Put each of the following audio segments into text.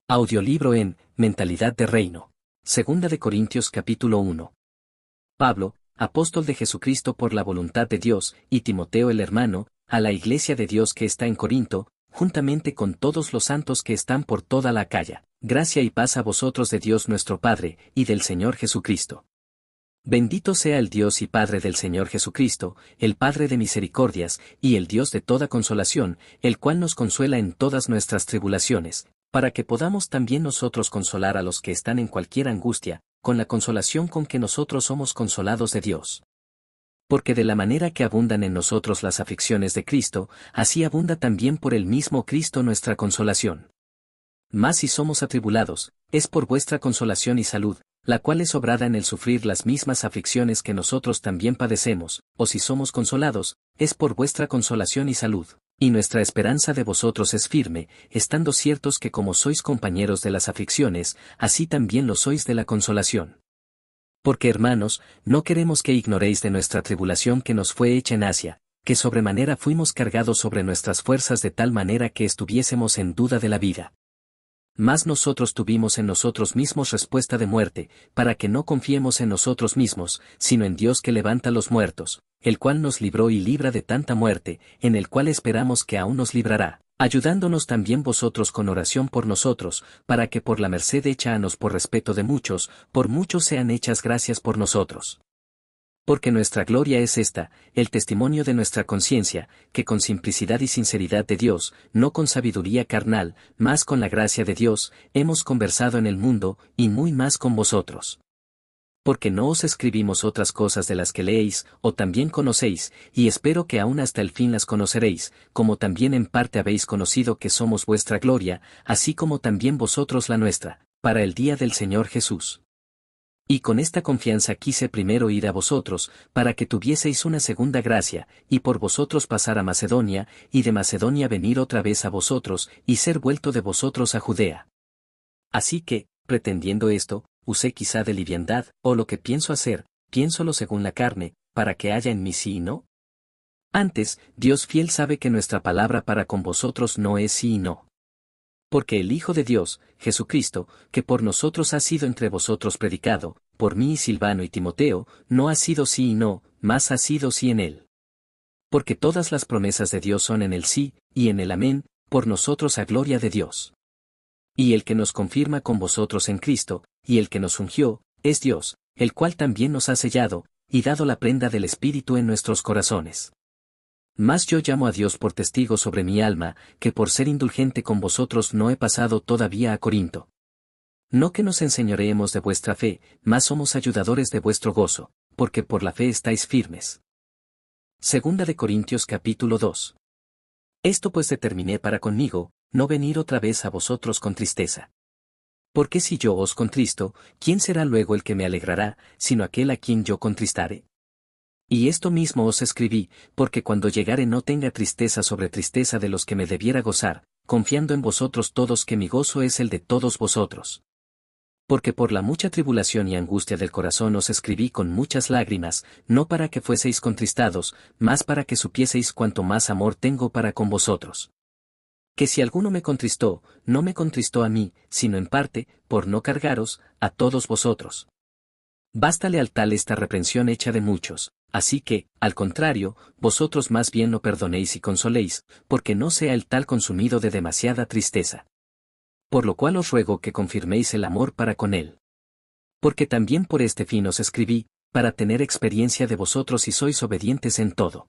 Audiolibro en Mentalidad de Reino. Segunda de Corintios capítulo 1. Pablo, apóstol de Jesucristo por la voluntad de Dios, y Timoteo el hermano, a la iglesia de Dios que está en Corinto, juntamente con todos los santos que están por toda la Acaya, gracia y paz a vosotros de Dios nuestro Padre, y del Señor Jesucristo. Bendito sea el Dios y Padre del Señor Jesucristo, el Padre de misericordias, y el Dios de toda consolación, el cual nos consuela en todas nuestras tribulaciones, para que podamos también nosotros consolar a los que están en cualquier angustia, con la consolación con que nosotros somos consolados de Dios. Porque de la manera que abundan en nosotros las aflicciones de Cristo, así abunda también por el mismo Cristo nuestra consolación. Mas si somos atribulados, es por vuestra consolación y salud, la cual es obrada en el sufrir las mismas aflicciones que nosotros también padecemos, o si somos consolados, es por vuestra consolación y salud. Y nuestra esperanza de vosotros es firme, estando ciertos que como sois compañeros de las aflicciones, así también lo sois de la consolación. Porque hermanos, no queremos que ignoréis de nuestra tribulación que nos fue hecha en Asia, que sobremanera fuimos cargados sobre nuestras fuerzas de tal manera que estuviésemos en duda de la vida. Mas nosotros tuvimos en nosotros mismos respuesta de muerte, para que no confiemos en nosotros mismos, sino en Dios que levanta los muertos, el cual nos libró y libra de tanta muerte, en el cual esperamos que aún nos librará, ayudándonos también vosotros con oración por nosotros, para que por la merced hecha a nos por respeto de muchos, por muchos sean hechas gracias por nosotros. Porque nuestra gloria es esta, el testimonio de nuestra conciencia, que con simplicidad y sinceridad de Dios, no con sabiduría carnal, mas con la gracia de Dios, hemos conversado en el mundo, y muy más con vosotros. Porque no os escribimos otras cosas de las que leéis, o también conocéis, y espero que aún hasta el fin las conoceréis, como también en parte habéis conocido que somos vuestra gloria, así como también vosotros la nuestra, para el día del Señor Jesús. Y con esta confianza quise primero ir a vosotros, para que tuvieseis una segunda gracia, y por vosotros pasar a Macedonia, y de Macedonia venir otra vez a vosotros, y ser vuelto de vosotros a Judea. Así que, pretendiendo esto, usé quizá de liviandad, o lo que pienso hacer, piénsolo según la carne, para que haya en mí sí y no. Antes, Dios fiel sabe que nuestra palabra para con vosotros no es sí y no. Porque el Hijo de Dios, Jesucristo, que por nosotros ha sido entre vosotros predicado, por mí y Silvano y Timoteo, no ha sido sí y no, mas ha sido sí en él. Porque todas las promesas de Dios son en el sí, y en el amén, por nosotros a gloria de Dios. Y el que nos confirma con vosotros en Cristo, y el que nos ungió, es Dios, el cual también nos ha sellado, y dado la prenda del Espíritu en nuestros corazones. Mas yo llamo a Dios por testigo sobre mi alma, que por ser indulgente con vosotros no he pasado todavía a Corinto. No que nos enseñoreemos de vuestra fe, mas somos ayudadores de vuestro gozo, porque por la fe estáis firmes. Segunda de Corintios capítulo 2. Esto pues determiné para conmigo, no venir otra vez a vosotros con tristeza. Porque si yo os contristo, ¿quién será luego el que me alegrará, sino aquel a quien yo contristare? Y esto mismo os escribí, porque cuando llegare no tenga tristeza sobre tristeza de los que me debiera gozar, confiando en vosotros todos que mi gozo es el de todos vosotros. Porque por la mucha tribulación y angustia del corazón os escribí con muchas lágrimas, no para que fueseis contristados, mas para que supieseis cuánto más amor tengo para con vosotros. Que si alguno me contristó, no me contristó a mí, sino en parte, por no cargaros, a todos vosotros. Bástale al tal esta reprensión hecha de muchos, así que, al contrario, vosotros más bien lo perdonéis y consoléis, porque no sea el tal consumido de demasiada tristeza. Por lo cual os ruego que confirméis el amor para con él. Porque también por este fin os escribí, para tener experiencia de vosotros si sois obedientes en todo.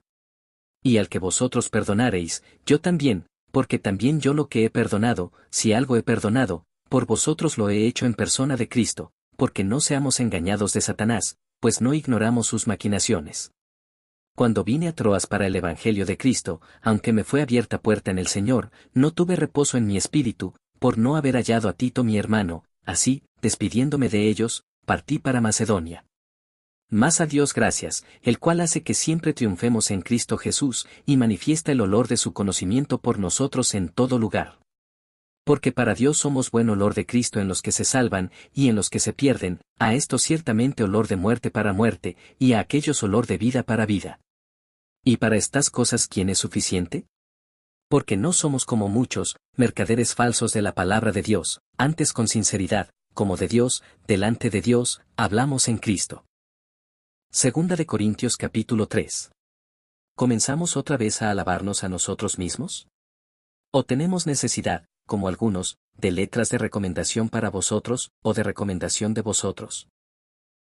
Y al que vosotros perdonareis, yo también, porque también yo lo que he perdonado, si algo he perdonado, por vosotros lo he hecho en persona de Cristo, porque no seamos engañados de Satanás, pues no ignoramos sus maquinaciones. Cuando vine a Troas para el Evangelio de Cristo, aunque me fue abierta puerta en el Señor, no tuve reposo en mi espíritu, por no haber hallado a Tito mi hermano, así, despidiéndome de ellos, partí para Macedonia. Mas a Dios gracias, el cual hace que siempre triunfemos en Cristo Jesús, y manifiesta el olor de su conocimiento por nosotros en todo lugar. Porque para Dios somos buen olor de Cristo en los que se salvan, y en los que se pierden, a estos ciertamente olor de muerte para muerte, y a aquellos olor de vida para vida. ¿Y para estas cosas quién es suficiente? Porque no somos como muchos, mercaderes falsos de la palabra de Dios, antes con sinceridad, como de Dios, delante de Dios, hablamos en Cristo. Segunda de Corintios capítulo 3. ¿Comenzamos otra vez a alabarnos a nosotros mismos? ¿O tenemos necesidad, como algunos, de letras de recomendación para vosotros, o de recomendación de vosotros?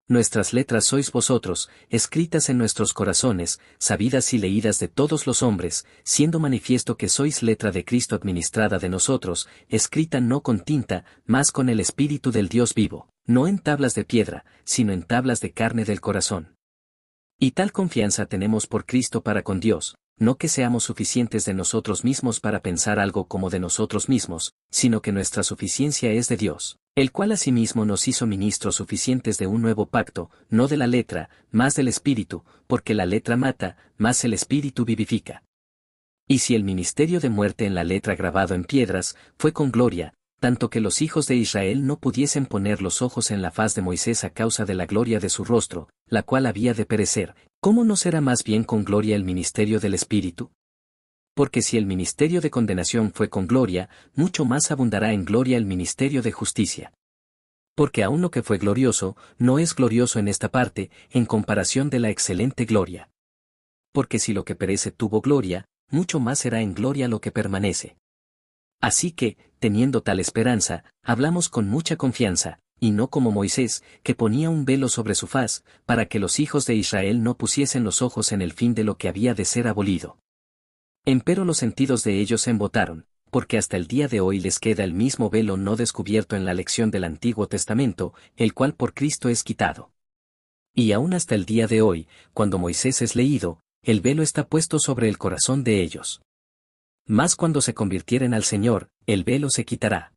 Nuestras letras sois vosotros, escritas en nuestros corazones, sabidas y leídas de todos los hombres, siendo manifiesto que sois letra de Cristo administrada de nosotros, escrita no con tinta, mas con el Espíritu del Dios vivo, no en tablas de piedra, sino en tablas de carne del corazón. Y tal confianza tenemos por Cristo para con Dios, no que seamos suficientes de nosotros mismos para pensar algo como de nosotros mismos, sino que nuestra suficiencia es de Dios, el cual asimismo nos hizo ministros suficientes de un nuevo pacto, no de la letra, mas del Espíritu, porque la letra mata, mas el Espíritu vivifica. Y si el ministerio de muerte en la letra grabado en piedras, fue con gloria, tanto que los hijos de Israel no pudiesen poner los ojos en la faz de Moisés a causa de la gloria de su rostro, la cual había de perecer, ¿cómo no será más bien con gloria el ministerio del Espíritu? Porque si el ministerio de condenación fue con gloria, mucho más abundará en gloria el ministerio de justicia. Porque aun lo que fue glorioso, no es glorioso en esta parte, en comparación de la excelente gloria. Porque si lo que perece tuvo gloria, mucho más será en gloria lo que permanece. Así que, teniendo tal esperanza, hablamos con mucha confianza, y no como Moisés, que ponía un velo sobre su faz, para que los hijos de Israel no pusiesen los ojos en el fin de lo que había de ser abolido. Empero los sentidos de ellos se embotaron, porque hasta el día de hoy les queda el mismo velo no descubierto en la lección del Antiguo Testamento, el cual por Cristo es quitado. Y aún hasta el día de hoy, cuando Moisés es leído, el velo está puesto sobre el corazón de ellos. Mas cuando se convirtieren al Señor, el velo se quitará.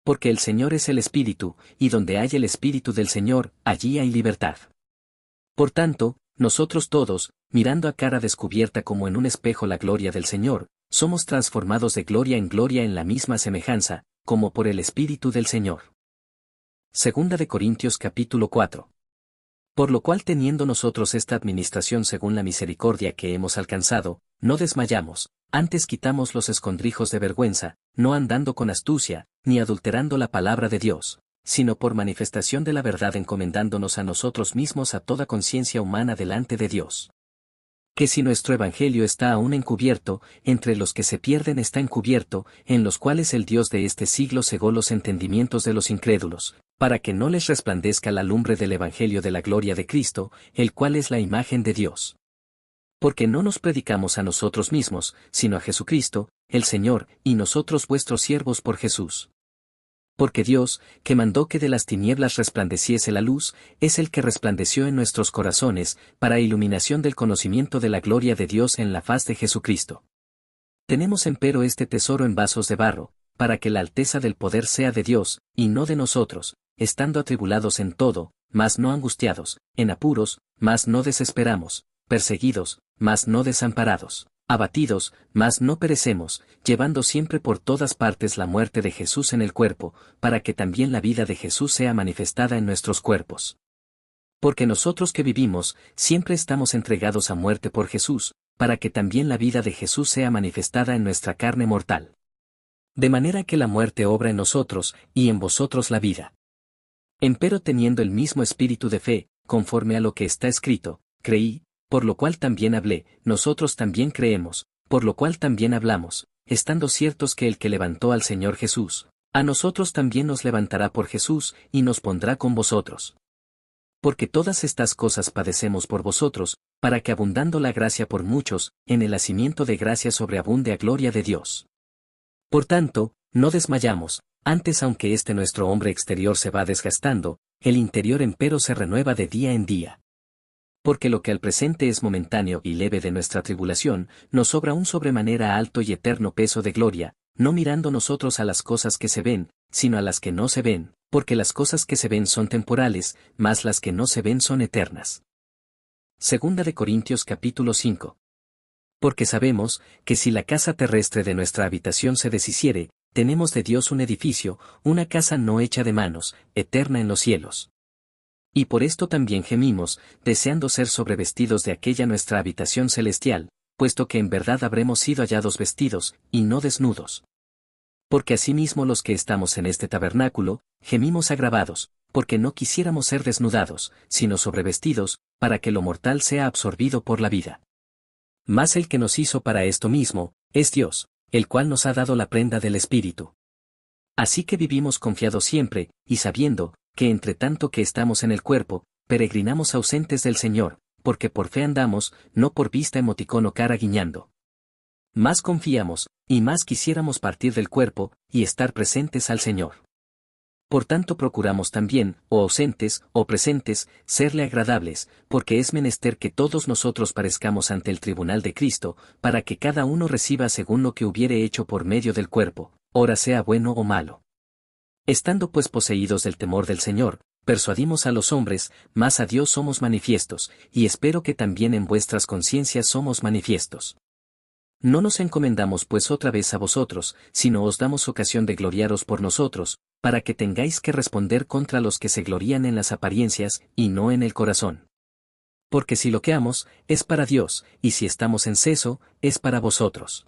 Porque el Señor es el Espíritu, y donde hay el Espíritu del Señor, allí hay libertad. Por tanto, nosotros todos, mirando a cara descubierta como en un espejo la gloria del Señor, somos transformados de gloria en la misma semejanza, como por el Espíritu del Señor. Segunda de Corintios capítulo 4. Por lo cual teniendo nosotros esta administración según la misericordia que hemos alcanzado, no desmayamos, antes quitamos los escondrijos de vergüenza, no andando con astucia, ni adulterando la palabra de Dios, sino por manifestación de la verdad encomendándonos a nosotros mismos a toda conciencia humana delante de Dios. Que si nuestro evangelio está aún encubierto, entre los que se pierden está encubierto, en los cuales el Dios de este siglo cegó los entendimientos de los incrédulos, para que no les resplandezca la lumbre del evangelio de la gloria de Cristo, el cual es la imagen de Dios. Porque no nos predicamos a nosotros mismos, sino a Jesucristo, el Señor, y nosotros vuestros siervos por Jesús. Porque Dios, que mandó que de las tinieblas resplandeciese la luz, es el que resplandeció en nuestros corazones, para iluminación del conocimiento de la gloria de Dios en la faz de Jesucristo. Tenemos empero este tesoro en vasos de barro, para que la alteza del poder sea de Dios, y no de nosotros, estando atribulados en todo, mas no angustiados, en apuros, mas no desesperamos, perseguidos, mas no desamparados, abatidos, mas no perecemos, llevando siempre por todas partes la muerte de Jesús en el cuerpo, para que también la vida de Jesús sea manifestada en nuestros cuerpos. Porque nosotros que vivimos, siempre estamos entregados a muerte por Jesús, para que también la vida de Jesús sea manifestada en nuestra carne mortal. De manera que la muerte obra en nosotros, y en vosotros la vida. Empero teniendo el mismo espíritu de fe, conforme a lo que está escrito, creí, por lo cual también hablé, nosotros también creemos, por lo cual también hablamos, estando ciertos que el que levantó al Señor Jesús, a nosotros también nos levantará por Jesús, y nos pondrá con vosotros. Porque todas estas cosas padecemos por vosotros, para que abundando la gracia por muchos, en el hacimiento de gracia sobreabunde a gloria de Dios. Por tanto, no desmayamos, antes aunque este nuestro hombre exterior se va desgastando, el interior empero se renueva de día en día. Porque lo que al presente es momentáneo y leve de nuestra tribulación, nos sobra un sobremanera alto y eterno peso de gloria, no mirando nosotros a las cosas que se ven, sino a las que no se ven, porque las cosas que se ven son temporales, mas las que no se ven son eternas. Segunda de Corintios capítulo 5. Porque sabemos, que si la casa terrestre de nuestra habitación se deshiciere, tenemos de Dios un edificio, una casa no hecha de manos, eterna en los cielos. Y por esto también gemimos, deseando ser sobrevestidos de aquella nuestra habitación celestial, puesto que en verdad habremos sido hallados vestidos, y no desnudos. Porque asimismo los que estamos en este tabernáculo, gemimos agravados, porque no quisiéramos ser desnudados, sino sobrevestidos, para que lo mortal sea absorbido por la vida. Mas el que nos hizo para esto mismo, es Dios, el cual nos ha dado la prenda del Espíritu. Así que vivimos confiados siempre, y sabiendo, que entre tanto que estamos en el cuerpo, peregrinamos ausentes del Señor, porque por fe andamos, no por vista emoticono cara guiñando. Más confiamos, y más quisiéramos partir del cuerpo, y estar presentes al Señor. Por tanto procuramos también, o ausentes, o presentes, serle agradables, porque es menester que todos nosotros parezcamos ante el tribunal de Cristo, para que cada uno reciba según lo que hubiere hecho por medio del cuerpo, ora sea bueno o malo. Estando pues poseídos del temor del Señor, persuadimos a los hombres, mas a Dios somos manifiestos, y espero que también en vuestras conciencias somos manifiestos. No nos encomendamos pues otra vez a vosotros, sino os damos ocasión de gloriaros por nosotros, para que tengáis que responder contra los que se glorían en las apariencias, y no en el corazón. Porque si loqueamos, es para Dios, y si estamos en seso, es para vosotros.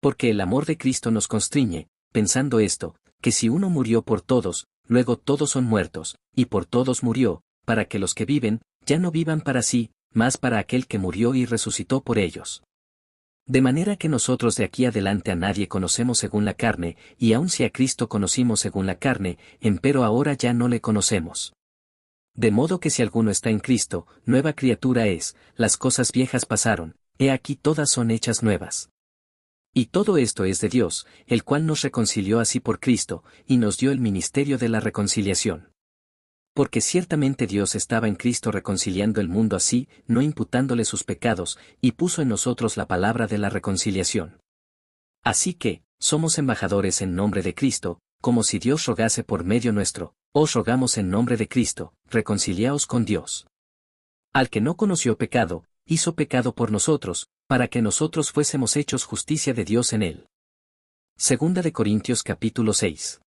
Porque el amor de Cristo nos constriñe, pensando esto, que si uno murió por todos, luego todos son muertos, y por todos murió, para que los que viven, ya no vivan para sí, mas para aquel que murió y resucitó por ellos. De manera que nosotros de aquí adelante a nadie conocemos según la carne, y aun si a Cristo conocimos según la carne, empero ahora ya no le conocemos. De modo que si alguno está en Cristo, nueva criatura es, las cosas viejas pasaron, he aquí todas son hechas nuevas. Y todo esto es de Dios, el cual nos reconcilió así por Cristo, y nos dio el ministerio de la reconciliación. Porque ciertamente Dios estaba en Cristo reconciliando el mundo así, no imputándole sus pecados, y puso en nosotros la palabra de la reconciliación. Así que, somos embajadores en nombre de Cristo, como si Dios rogase por medio nuestro, os rogamos en nombre de Cristo, reconciliaos con Dios. Al que no conoció pecado, hizo pecado por nosotros, para que nosotros fuésemos hechos justicia de Dios en él. Segunda de Corintios capítulo 6.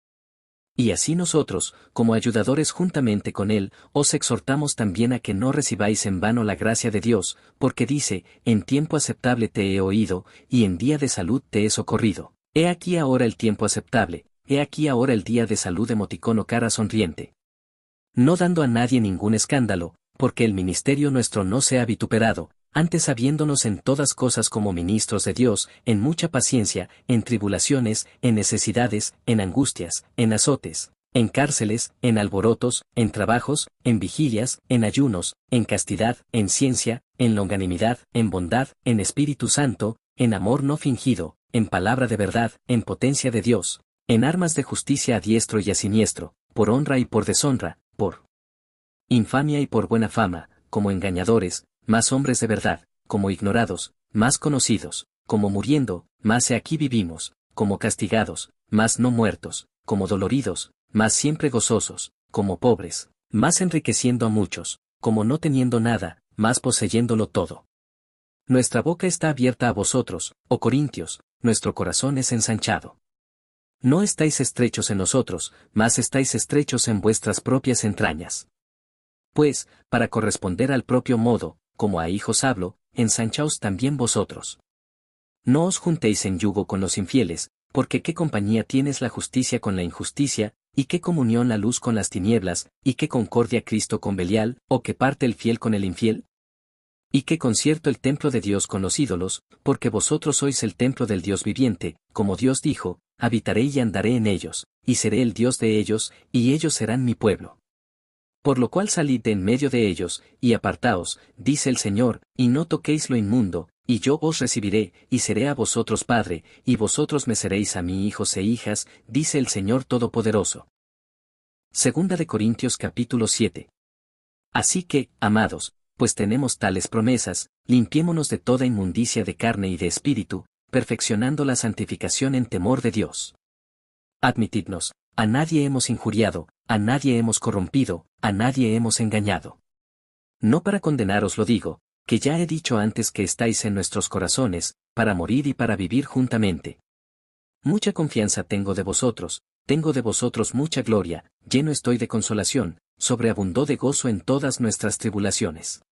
Y así nosotros, como ayudadores juntamente con él, os exhortamos también a que no recibáis en vano la gracia de Dios, porque dice, en tiempo aceptable te he oído, y en día de salud te he socorrido. He aquí ahora el tiempo aceptable, he aquí ahora el día de salud emoticono cara sonriente. No dando a nadie ningún escándalo, porque el ministerio nuestro no sea vituperado, antes habiéndonos en todas cosas como ministros de Dios, en mucha paciencia, en tribulaciones, en necesidades, en angustias, en azotes, en cárceles, en alborotos, en trabajos, en vigilias, en ayunos, en castidad, en ciencia, en longanimidad, en bondad, en Espíritu Santo, en amor no fingido, en palabra de verdad, en potencia de Dios, en armas de justicia a diestro y a siniestro, por honra y por deshonra, por infamia y por buena fama, como engañadores, más hombres de verdad, como ignorados, más conocidos, como muriendo, más he aquí vivimos, como castigados, más no muertos, como doloridos, más siempre gozosos, como pobres, más enriqueciendo a muchos, como no teniendo nada, más poseyéndolo todo. Nuestra boca está abierta a vosotros, oh Corintios, nuestro corazón es ensanchado. No estáis estrechos en nosotros, mas estáis estrechos en vuestras propias entrañas. Pues, para corresponder al propio modo, como a hijos hablo, ensanchaos también vosotros. No os juntéis en yugo con los infieles, porque qué compañía tienes la justicia con la injusticia, y qué comunión la luz con las tinieblas, y qué concordia Cristo con Belial, o qué parte el fiel con el infiel. Y qué concierto el templo de Dios con los ídolos, porque vosotros sois el templo del Dios viviente, como Dios dijo, habitaré y andaré en ellos, y seré el Dios de ellos, y ellos serán mi pueblo. Por lo cual salid de en medio de ellos, y apartaos, dice el Señor, y no toquéis lo inmundo, y yo os recibiré, y seré a vosotros padre, y vosotros me seréis a mí hijos e hijas, dice el Señor Todopoderoso. Segunda de Corintios capítulo 7. Así que, amados, pues tenemos tales promesas, limpiémonos de toda inmundicia de carne y de espíritu, perfeccionando la santificación en temor de Dios. Admitidnos, a nadie hemos injuriado, a nadie hemos corrompido, a nadie hemos engañado. No para condenaros lo digo, que ya he dicho antes que estáis en nuestros corazones, para morir y para vivir juntamente. Mucha confianza tengo de vosotros mucha gloria, lleno estoy de consolación, sobreabundó de gozo en todas nuestras tribulaciones.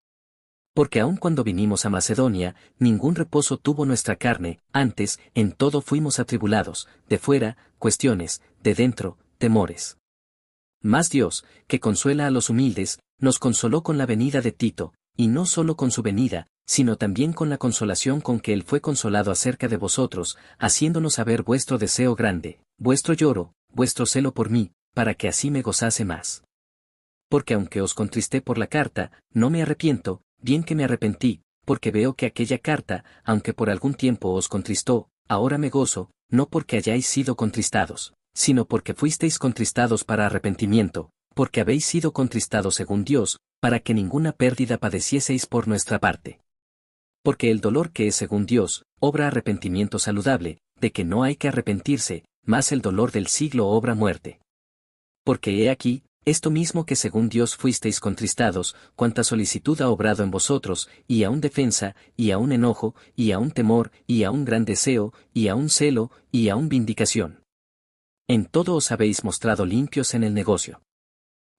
Porque aun cuando vinimos a Macedonia, ningún reposo tuvo nuestra carne, antes, en todo fuimos atribulados, de fuera, cuestiones, de dentro, temores. Mas Dios, que consuela a los humildes, nos consoló con la venida de Tito, y no solo con su venida, sino también con la consolación con que él fue consolado acerca de vosotros, haciéndonos saber vuestro deseo grande, vuestro lloro, vuestro celo por mí, para que así me gozase más. Porque aunque os contristé por la carta, no me arrepiento, bien que me arrepentí, porque veo que aquella carta, aunque por algún tiempo os contristó, ahora me gozo, no porque hayáis sido contristados, sino porque fuisteis contristados para arrepentimiento, porque habéis sido contristados según Dios, para que ninguna pérdida padecieseis por nuestra parte. Porque el dolor que es según Dios, obra arrepentimiento saludable, de que no hay que arrepentirse, mas el dolor del siglo obra muerte. Porque he aquí, esto mismo que según Dios fuisteis contristados, cuanta solicitud ha obrado en vosotros, y aun defensa, y aun enojo, y aun temor, y aun gran deseo, y aun celo, y aun vindicación. En todo os habéis mostrado limpios en el negocio.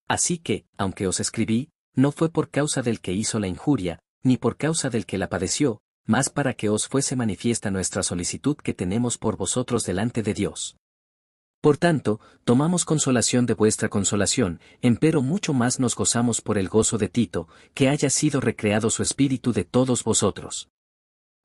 Así que, aunque os escribí, no fue por causa del que hizo la injuria, ni por causa del que la padeció, mas para que os fuese manifiesta nuestra solicitud que tenemos por vosotros delante de Dios. Por tanto, tomamos consolación de vuestra consolación, empero mucho más nos gozamos por el gozo de Tito, que haya sido recreado su espíritu de todos vosotros.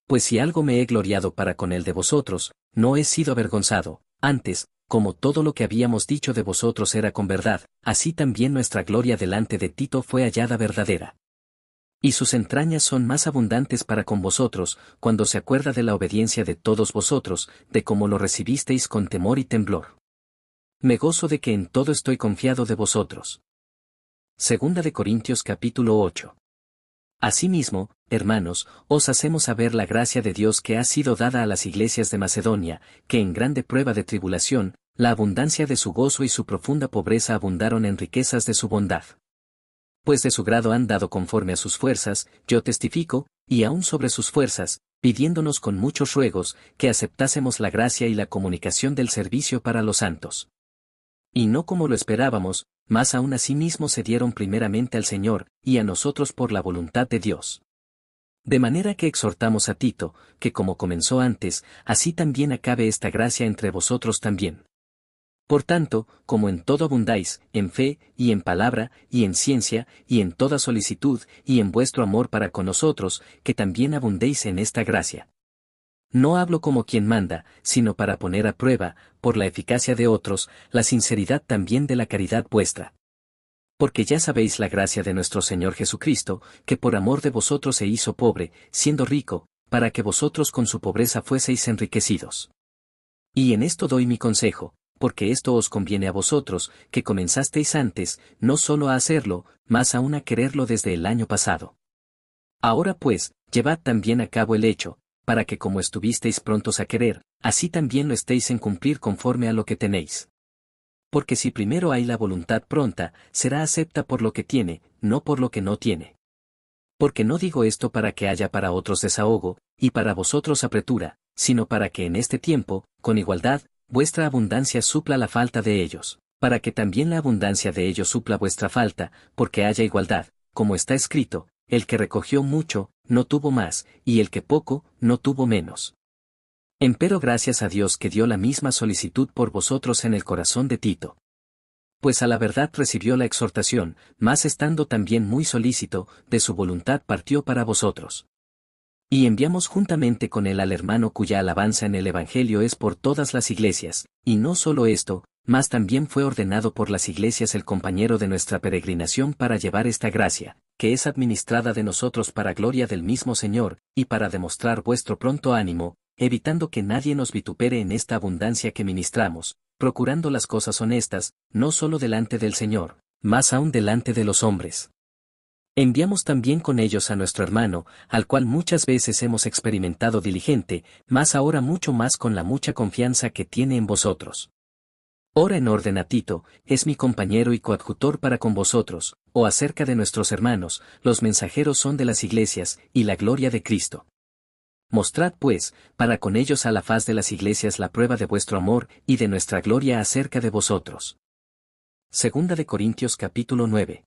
Pues si algo me he gloriado para con él de vosotros, no he sido avergonzado, antes, como todo lo que habíamos dicho de vosotros era con verdad, así también nuestra gloria delante de Tito fue hallada verdadera. Y sus entrañas son más abundantes para con vosotros, cuando se acuerda de la obediencia de todos vosotros, de cómo lo recibisteis con temor y temblor. Me gozo de que en todo estoy confiado de vosotros. Segunda de Corintios capítulo 8. Asimismo, hermanos, os hacemos saber la gracia de Dios que ha sido dada a las iglesias de Macedonia, que en grande prueba de tribulación, la abundancia de su gozo y su profunda pobreza abundaron en riquezas de su bondad. Pues de su grado han dado conforme a sus fuerzas, yo testifico, y aun sobre sus fuerzas, pidiéndonos con muchos ruegos, que aceptásemos la gracia y la comunicación del servicio para los santos. Y no como lo esperábamos, mas aún así mismo se dieron primeramente al Señor, y a nosotros por la voluntad de Dios. De manera que exhortamos a Tito, que como comenzó antes, así también acabe esta gracia entre vosotros también. Por tanto, como en todo abundáis, en fe, y en palabra, y en ciencia, y en toda solicitud, y en vuestro amor para con nosotros, que también abundéis en esta gracia. No hablo como quien manda, sino para poner a prueba, por la eficacia de otros, la sinceridad también de la caridad vuestra. Porque ya sabéis la gracia de nuestro Señor Jesucristo, que por amor de vosotros se hizo pobre, siendo rico, para que vosotros con su pobreza fueseis enriquecidos. Y en esto doy mi consejo, porque esto os conviene a vosotros, que comenzasteis antes, no solo a hacerlo, mas aún a quererlo desde el año pasado. Ahora pues, llevad también a cabo el hecho, para que como estuvisteis prontos a querer, así también lo estéis en cumplir conforme a lo que tenéis. Porque si primero hay la voluntad pronta, será acepta por lo que tiene, no por lo que no tiene. Porque no digo esto para que haya para otros desahogo, y para vosotros apretura, sino para que en este tiempo, con igualdad, vuestra abundancia supla la falta de ellos, para que también la abundancia de ellos supla vuestra falta, porque haya igualdad, como está escrito, el que recogió mucho, no tuvo más, y el que poco, no tuvo menos. Empero gracias a Dios que dio la misma solicitud por vosotros en el corazón de Tito. Pues a la verdad recibió la exhortación, mas estando también muy solícito, de su voluntad partió para vosotros. Y enviamos juntamente con él al hermano cuya alabanza en el Evangelio es por todas las iglesias, y no solo esto, mas también fue ordenado por las iglesias el compañero de nuestra peregrinación para llevar esta gracia, que es administrada de nosotros para gloria del mismo Señor, y para demostrar vuestro pronto ánimo, evitando que nadie nos vitupere en esta abundancia que ministramos, procurando las cosas honestas, no solo delante del Señor, mas aún delante de los hombres. Enviamos también con ellos a nuestro hermano, al cual muchas veces hemos experimentado diligente, mas ahora mucho más con la mucha confianza que tiene en vosotros. Ora en orden a Tito, es mi compañero y coadjutor para con vosotros, o acerca de nuestros hermanos, los mensajeros son de las iglesias, y la gloria de Cristo. Mostrad pues, para con ellos a la faz de las iglesias la prueba de vuestro amor, y de nuestra gloria acerca de vosotros. Segunda de Corintios capítulo 9.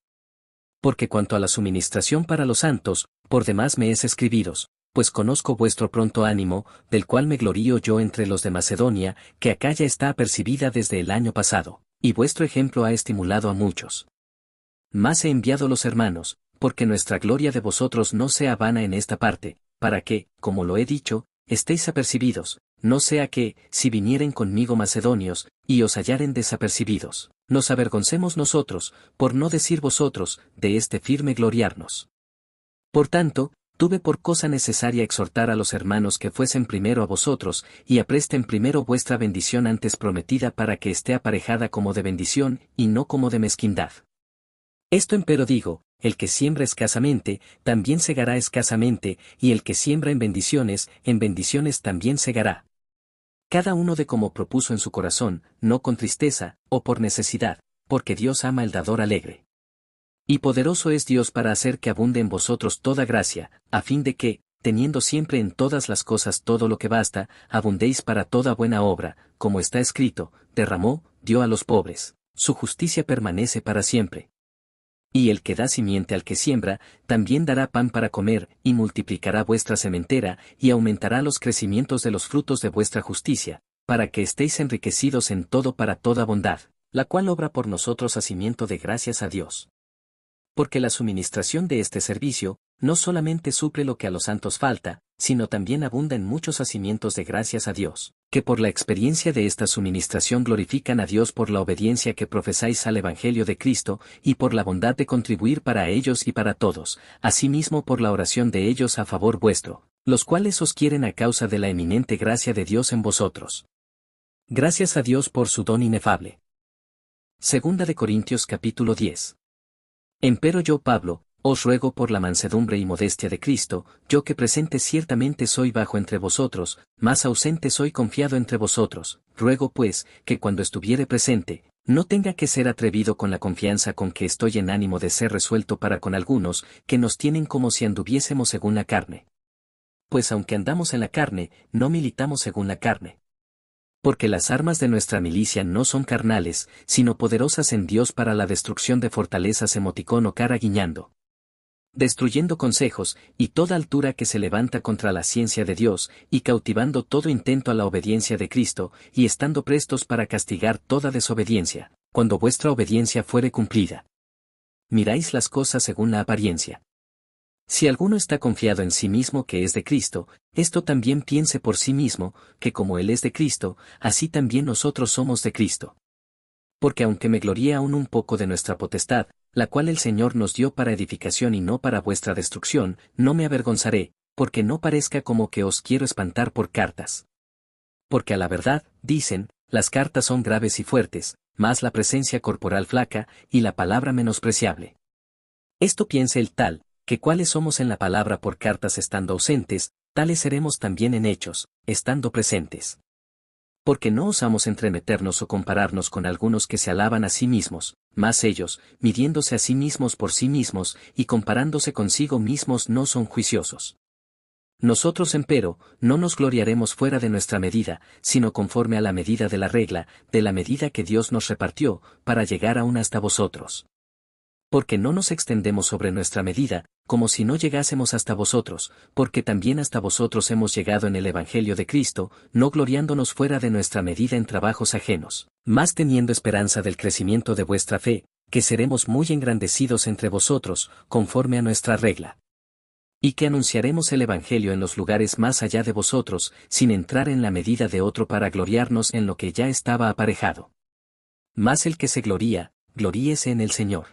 Porque cuanto a la suministración para los santos, por demás me es escribiros, pues conozco vuestro pronto ánimo, del cual me glorío yo entre los de Macedonia, que acá ya está apercibida desde el año pasado, y vuestro ejemplo ha estimulado a muchos. Mas he enviado los hermanos, porque nuestra gloria de vosotros no sea vana en esta parte, para que, como lo he dicho, estéis apercibidos, no sea que, si vinieren conmigo macedonios, y os hallaren desapercibidos, nos avergoncemos nosotros, por no decir vosotros, de este firme gloriarnos. Por tanto, tuve por cosa necesaria exhortar a los hermanos que fuesen primero a vosotros, y apresten primero vuestra bendición antes prometida para que esté aparejada como de bendición, y no como de mezquindad. Esto empero digo, el que siembra escasamente, también segará escasamente, y el que siembra en bendiciones también segará. Cada uno de como propuso en su corazón, no con tristeza, o por necesidad, porque Dios ama el dador alegre. Y poderoso es Dios para hacer que abunde en vosotros toda gracia, a fin de que, teniendo siempre en todas las cosas todo lo que basta, abundéis para toda buena obra, como está escrito, derramó, dio a los pobres, su justicia permanece para siempre. Y el que da simiente al que siembra, también dará pan para comer, y multiplicará vuestra sementera, y aumentará los crecimientos de los frutos de vuestra justicia, para que estéis enriquecidos en todo para toda bondad, la cual obra por nosotros hacimiento de gracias a Dios. Porque la suministración de este servicio, no solamente suple lo que a los santos falta, sino también abunda en muchos hacimientos de gracias a Dios, que por la experiencia de esta suministración glorifican a Dios por la obediencia que profesáis al Evangelio de Cristo, y por la bondad de contribuir para ellos y para todos, asimismo por la oración de ellos a favor vuestro, los cuales os quieren a causa de la eminente gracia de Dios en vosotros. Gracias a Dios por su don inefable. Segunda de Corintios capítulo 10. Empero yo, Pablo, os ruego por la mansedumbre y modestia de Cristo, yo que presente ciertamente soy bajo entre vosotros, mas ausente soy confiado entre vosotros, ruego pues, que cuando estuviere presente, no tenga que ser atrevido con la confianza con que estoy en ánimo de ser resuelto para con algunos, que nos tienen como si anduviésemos según la carne. Pues aunque andamos en la carne, no militamos según la carne. Porque las armas de nuestra milicia no son carnales, sino poderosas en Dios para la destrucción de fortalezas emoticón o cara guiñando. Destruyendo consejos, y toda altura que se levanta contra la ciencia de Dios, y cautivando todo intento a la obediencia de Cristo, y estando prestos para castigar toda desobediencia, cuando vuestra obediencia fuere cumplida. Miráis las cosas según la apariencia. Si alguno está confiado en sí mismo que es de Cristo, esto también piense por sí mismo, que como Él es de Cristo, así también nosotros somos de Cristo. Porque aunque me gloríe aún un poco de nuestra potestad, la cual el Señor nos dio para edificación y no para vuestra destrucción, no me avergonzaré, porque no parezca como que os quiero espantar por cartas. Porque a la verdad, dicen, las cartas son graves y fuertes, mas la presencia corporal flaca, y la palabra menospreciable. Esto piense el tal, que cuáles somos en la palabra por cartas estando ausentes, tales seremos también en hechos, estando presentes. Porque no osamos entremeternos o compararnos con algunos que se alaban a sí mismos, mas ellos, midiéndose a sí mismos por sí mismos, y comparándose consigo mismos no son juiciosos. Nosotros empero, no nos gloriaremos fuera de nuestra medida, sino conforme a la medida de la regla, de la medida que Dios nos repartió, para llegar aún hasta vosotros. Porque no nos extendemos sobre nuestra medida, como si no llegásemos hasta vosotros, porque también hasta vosotros hemos llegado en el Evangelio de Cristo, no gloriándonos fuera de nuestra medida en trabajos ajenos, mas teniendo esperanza del crecimiento de vuestra fe, que seremos muy engrandecidos entre vosotros, conforme a nuestra regla. Y que anunciaremos el Evangelio en los lugares más allá de vosotros, sin entrar en la medida de otro para gloriarnos en lo que ya estaba aparejado. Mas el que se gloría, gloríese en el Señor.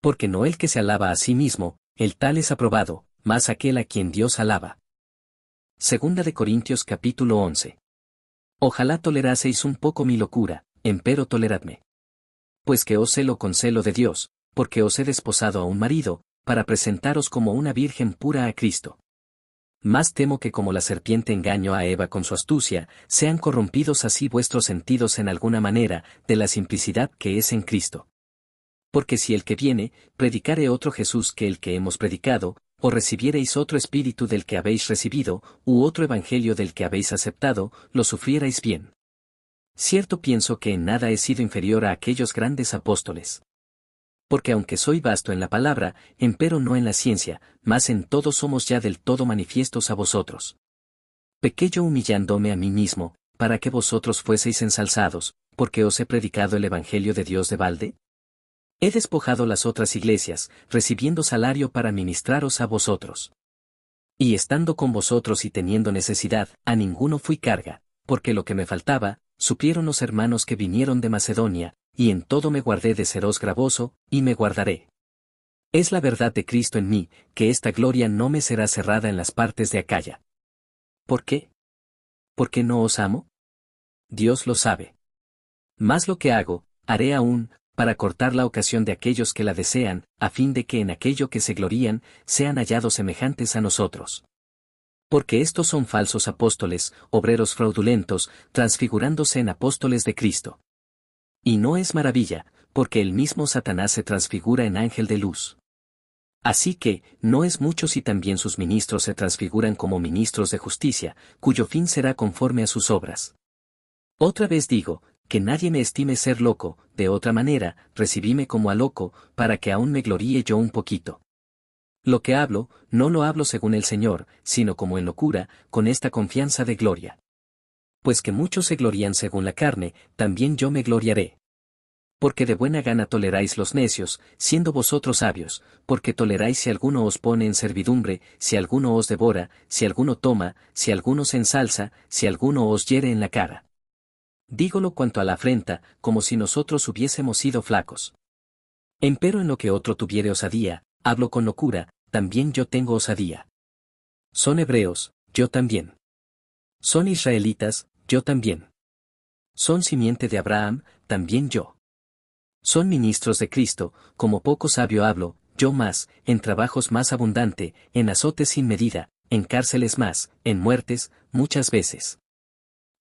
Porque no el que se alaba a sí mismo, el tal es aprobado, mas aquel a quien Dios alaba. Segunda de Corintios capítulo 11. Ojalá toleraseis un poco mi locura, empero toleradme. Pues que os celo con celo de Dios, porque os he desposado a un marido, para presentaros como una virgen pura a Cristo. Más temo que como la serpiente engañó a Eva con su astucia, sean corrompidos así vuestros sentidos en alguna manera, de la simplicidad que es en Cristo. Porque si el que viene, predicare otro Jesús que el que hemos predicado, o recibiereis otro espíritu del que habéis recibido, u otro evangelio del que habéis aceptado, lo sufrierais bien. Cierto pienso que en nada he sido inferior a aquellos grandes apóstoles. Porque aunque soy vasto en la palabra, empero no en la ciencia, mas en todo somos ya del todo manifiestos a vosotros. Pequé yo humillándome a mí mismo, para que vosotros fueseis ensalzados, porque os he predicado el Evangelio de Dios de balde. He despojado las otras iglesias, recibiendo salario para ministraros a vosotros. Y estando con vosotros y teniendo necesidad, a ninguno fui carga, porque lo que me faltaba, suplieron los hermanos que vinieron de Macedonia, y en todo me guardé de seros gravoso, y me guardaré. Es la verdad de Cristo en mí, que esta gloria no me será cerrada en las partes de Acaya. ¿Por qué? ¿Por qué no os amo? Dios lo sabe. Mas lo que hago, haré aún, para cortar la ocasión de aquellos que la desean, a fin de que en aquello que se glorían, sean hallados semejantes a nosotros. Porque estos son falsos apóstoles, obreros fraudulentos, transfigurándose en apóstoles de Cristo. Y no es maravilla, porque el mismo Satanás se transfigura en ángel de luz. Así que, no es mucho si también sus ministros se transfiguran como ministros de justicia, cuyo fin será conforme a sus obras. Otra vez digo, que nadie me estime ser loco, de otra manera, recibíme como a loco, para que aún me gloríe yo un poquito. Lo que hablo, no lo hablo según el Señor, sino como en locura, con esta confianza de gloria. Pues que muchos se glorían según la carne, también yo me gloriaré. Porque de buena gana toleráis los necios, siendo vosotros sabios, porque toleráis si alguno os pone en servidumbre, si alguno os devora, si alguno toma, si alguno se ensalza, si alguno os hiere en la cara. Dígolo cuanto a la afrenta, como si nosotros hubiésemos sido flacos. Empero en lo que otro tuviere osadía, hablo con locura, también yo tengo osadía. Son hebreos, yo también. Son israelitas, yo también. Son simiente de Abraham, también yo. Son ministros de Cristo, como poco sabio hablo, yo más, en trabajos más abundante, en azotes sin medida, en cárceles más, en muertes, muchas veces.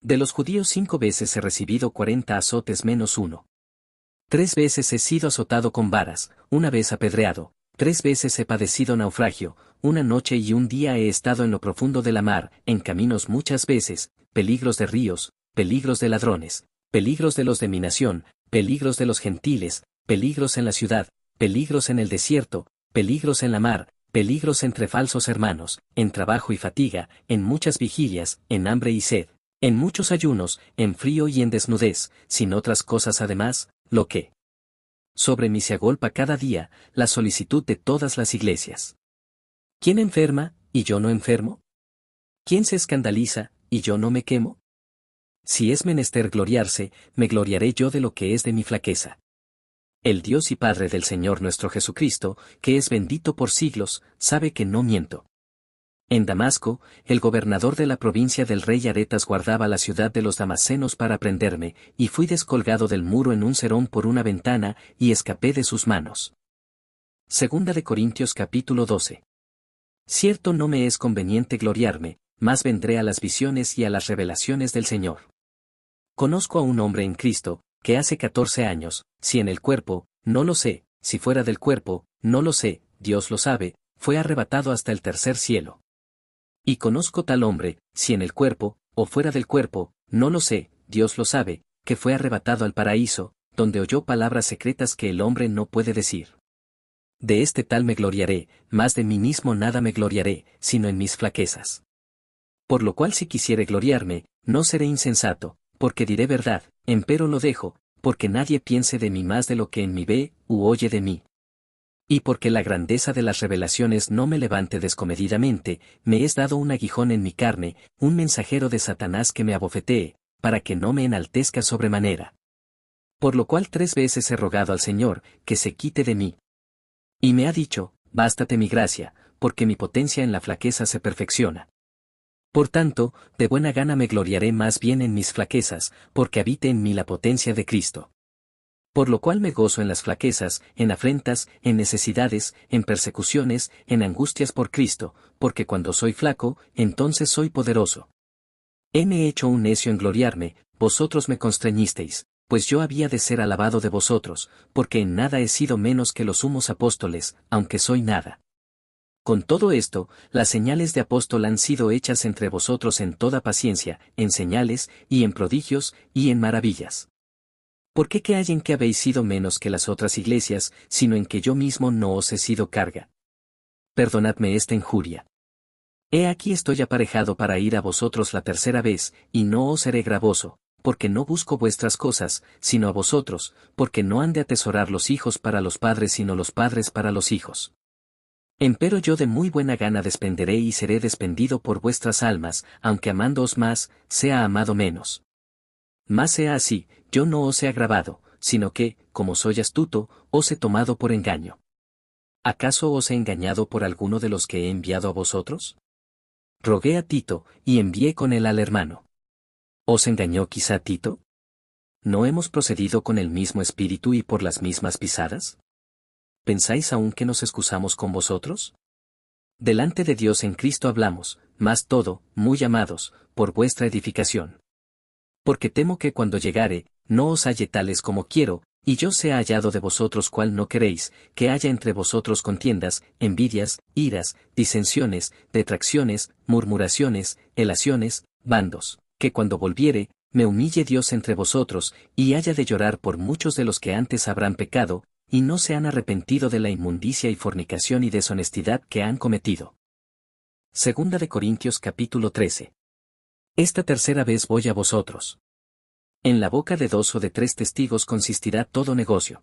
De los judíos 5 veces he recibido 40 azotes menos uno. 3 veces he sido azotado con varas, una vez apedreado, 3 veces he padecido naufragio, una noche y un día he estado en lo profundo de la mar, en caminos muchas veces, peligros de ríos, peligros de ladrones, peligros de los de mi nación, peligros de los gentiles, peligros en la ciudad, peligros en el desierto, peligros en la mar, peligros entre falsos hermanos, en trabajo y fatiga, en muchas vigilias, en hambre y sed, en muchos ayunos, en frío y en desnudez, sin otras cosas además, lo que sobre mí se agolpa cada día, la solicitud de todas las iglesias. ¿Quién enferma, y yo no enfermo? ¿Quién se escandaliza, y yo no me quemo? Si es menester gloriarse, me gloriaré yo de lo que es de mi flaqueza. El Dios y Padre del Señor nuestro Jesucristo, que es bendito por siglos, sabe que no miento. En Damasco, el gobernador de la provincia del rey Aretas guardaba la ciudad de los damascenos para prenderme, y fui descolgado del muro en un serón por una ventana, y escapé de sus manos. Segunda de Corintios capítulo 12. Cierto no me es conveniente gloriarme, mas vendré a las visiones y a las revelaciones del Señor. Conozco a un hombre en Cristo, que hace 14 años, si en el cuerpo, no lo sé, si fuera del cuerpo, no lo sé, Dios lo sabe, fue arrebatado hasta el tercer cielo. Y conozco tal hombre, si en el cuerpo, o fuera del cuerpo, no lo sé, Dios lo sabe, que fue arrebatado al paraíso, donde oyó palabras secretas que el hombre no puede decir. De este tal me gloriaré, mas de mí mismo nada me gloriaré, sino en mis flaquezas. Por lo cual si quisiere gloriarme, no seré insensato, porque diré verdad, empero lo dejo, porque nadie piense de mí más de lo que en mí ve, u oye de mí. Y porque la grandeza de las revelaciones no me levante descomedidamente, me es dado un aguijón en mi carne, un mensajero de Satanás que me abofetee, para que no me enaltezca sobremanera. Por lo cual 3 veces he rogado al Señor, que se quite de mí. Y me ha dicho, bástate mi gracia, porque mi potencia en la flaqueza se perfecciona. Por tanto, de buena gana me gloriaré más bien en mis flaquezas, porque habite en mí la potencia de Cristo. Por lo cual me gozo en las flaquezas, en afrentas, en necesidades, en persecuciones, en angustias por Cristo, porque cuando soy flaco, entonces soy poderoso. Heme hecho un necio en gloriarme, vosotros me constreñisteis, pues yo había de ser alabado de vosotros, porque en nada he sido menos que los sumos apóstoles, aunque soy nada. Con todo esto, las señales de apóstol han sido hechas entre vosotros en toda paciencia, en señales, y en prodigios, y en maravillas. ¿Por qué que hay en que habéis sido menos que las otras iglesias, sino en que yo mismo no os he sido carga? Perdonadme esta injuria. He aquí estoy aparejado para ir a vosotros la tercera vez, y no os seré gravoso, porque no busco vuestras cosas, sino a vosotros, porque no han de atesorar los hijos para los padres sino los padres para los hijos. Empero yo de muy buena gana despenderé y seré despendido por vuestras almas, aunque amándoos más, sea amado menos. Mas sea así, yo no os he agravado, sino que, como soy astuto, os he tomado por engaño. ¿Acaso os he engañado por alguno de los que he enviado a vosotros? Rogué a Tito, y envié con él al hermano. ¿Os engañó quizá Tito? ¿No hemos procedido con el mismo espíritu y por las mismas pisadas? ¿Pensáis aún que nos excusamos con vosotros? Delante de Dios en Cristo hablamos, más todo, muy amados, por vuestra edificación. Porque temo que cuando llegare, no os halle tales como quiero, y yo sea hallado de vosotros cual no queréis, que haya entre vosotros contiendas, envidias, iras, disensiones, detracciones, murmuraciones, elaciones, bandos, que cuando volviere, me humille Dios entre vosotros, y haya de llorar por muchos de los que antes habrán pecado, y no se han arrepentido de la inmundicia y fornicación y deshonestidad que han cometido. Segunda de Corintios capítulo 13. Esta tercera vez voy a vosotros. En la boca de 2 o de 3 testigos consistirá todo negocio.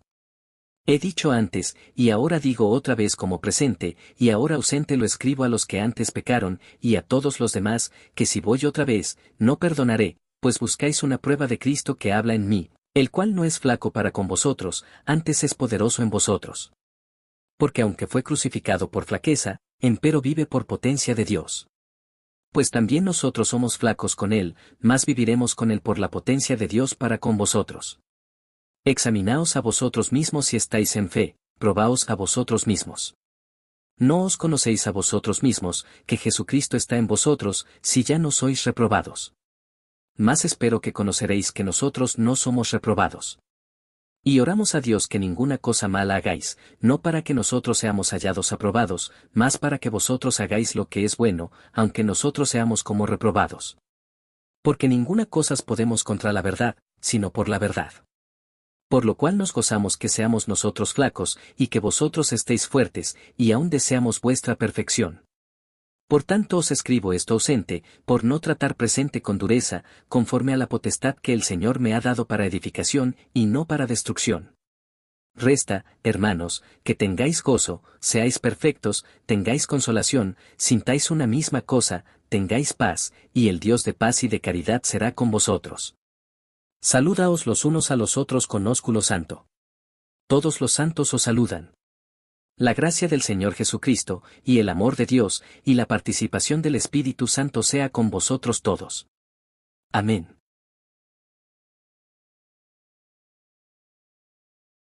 He dicho antes, y ahora digo otra vez como presente, y ahora ausente lo escribo a los que antes pecaron, y a todos los demás, que si voy otra vez, no perdonaré, pues buscáis una prueba de Cristo que habla en mí, el cual no es flaco para con vosotros, antes es poderoso en vosotros. Porque aunque fue crucificado por flaqueza, empero vive por potencia de Dios. Pues también nosotros somos flacos con él, mas viviremos con él por la potencia de Dios para con vosotros. Examinaos a vosotros mismos si estáis en fe, probaos a vosotros mismos. ¿No os conocéis a vosotros mismos, que Jesucristo está en vosotros, si ya no sois reprobados? Mas espero que conoceréis que nosotros no somos reprobados. Y oramos a Dios que ninguna cosa mala hagáis, no para que nosotros seamos hallados aprobados, mas para que vosotros hagáis lo que es bueno, aunque nosotros seamos como reprobados. Porque ninguna cosa podemos contra la verdad, sino por la verdad. Por lo cual nos gozamos que seamos nosotros flacos, y que vosotros estéis fuertes, y aún deseamos vuestra perfección. Por tanto os escribo esto ausente, por no tratar presente con dureza, conforme a la potestad que el Señor me ha dado para edificación, y no para destrucción. Resta, hermanos, que tengáis gozo, seáis perfectos, tengáis consolación, sintáis una misma cosa, tengáis paz, y el Dios de paz y de caridad será con vosotros. Salúdaos los unos a los otros con ósculo santo. Todos los santos os saludan. La gracia del Señor Jesucristo, y el amor de Dios, y la participación del Espíritu Santo sea con vosotros todos. Amén.